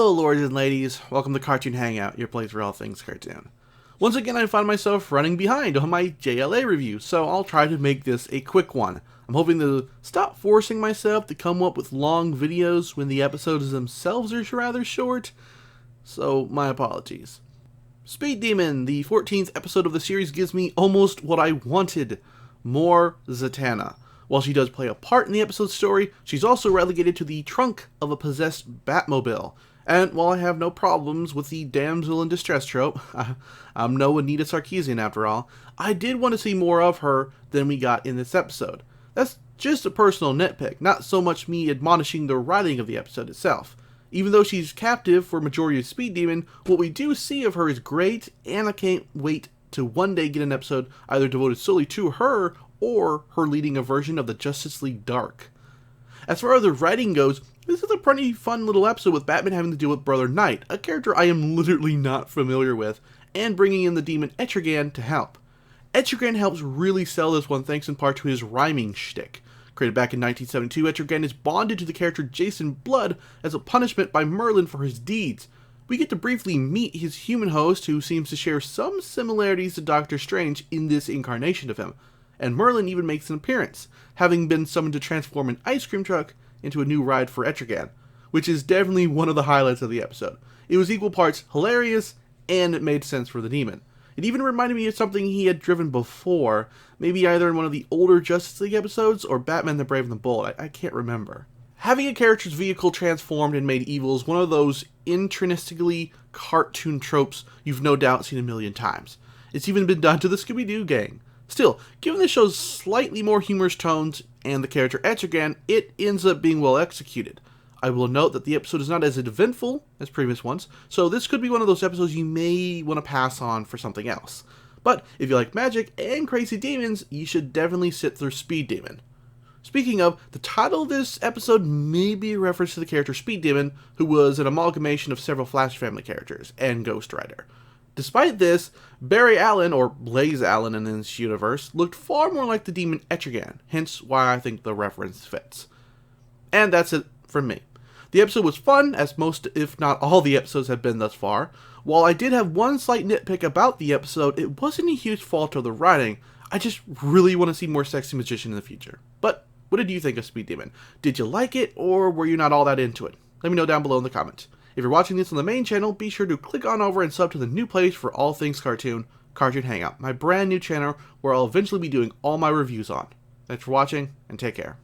Hello, lords and ladies. Welcome to Cartoon Hangout, your place for all things cartoon. Once again, I find myself running behind on my JLA review, so I'll try to make this a quick one. I'm hoping to stop forcing myself to come up with long videos when the episodes themselves are rather short, so my apologies. Speed Demon, the 14th episode of the series, gives me almost what I wanted: more Zatanna. While she does play a part in the episode's story, she's also relegated to the trunk of a possessed Batmobile. And while I have no problems with the damsel in distress trope, I'm no Anita Sarkeesian after all, I did want to see more of her than we got in this episode. That's just a personal nitpick, not so much me admonishing the writing of the episode itself. Even though she's captive for majority of Speed Demon, what we do see of her is great, and I can't wait to one day get an episode either devoted solely to her or her leading a version of the Justice League Dark. As far as the writing goes, this is a pretty fun little episode with Batman having to deal with Brother Knight, a character I am literally not familiar with, and bringing in the demon Etrigan to help. Etrigan helps really sell this one thanks in part to his rhyming shtick. Created back in 1972, Etrigan is bonded to the character Jason Blood as a punishment by Merlin for his deeds. We get to briefly meet his human host, who seems to share some similarities to Doctor Strange in this incarnation of him. And Merlin even makes an appearance, having been summoned to transform an ice cream truck into a new ride for Etrigan, which is definitely one of the highlights of the episode. It was equal parts hilarious, and it made sense for the demon. It even reminded me of something he had driven before, maybe either in one of the older Justice League episodes or Batman the Brave and the Bold, I can't remember. Having a character's vehicle transformed and made evil is one of those intrinsically cartoon tropes you've no doubt seen a million times. It's even been done to the Scooby-Doo gang. Still, given the show's slightly more humorous tones and the character Etrigan, it ends up being well executed. I will note that the episode is not as eventful as previous ones, so this could be one of those episodes you may want to pass on for something else. But if you like magic and crazy demons, you should definitely sit through Speed Demon. Speaking of, the title of this episode may be a reference to the character Speed Demon, who was an amalgamation of several Flash family characters, and Ghost Rider. Despite this, Barry Allen, or Blaze Allen in this universe, looked far more like the demon Etrigan, hence why I think the reference fits. And that's it from me. The episode was fun, as most, if not all, the episodes have been thus far. While I did have one slight nitpick about the episode, it wasn't a huge fault of the writing. I just really want to see more Sexy Magician in the future. But what did you think of Speed Demon? Did you like it, or were you not all that into it? Let me know down below in the comments. If you're watching this on the main channel, be sure to click on over and sub to the new place for all things cartoon, Cartoon Hangout, my brand new channel where I'll eventually be doing all my reviews on. Thanks for watching, and take care.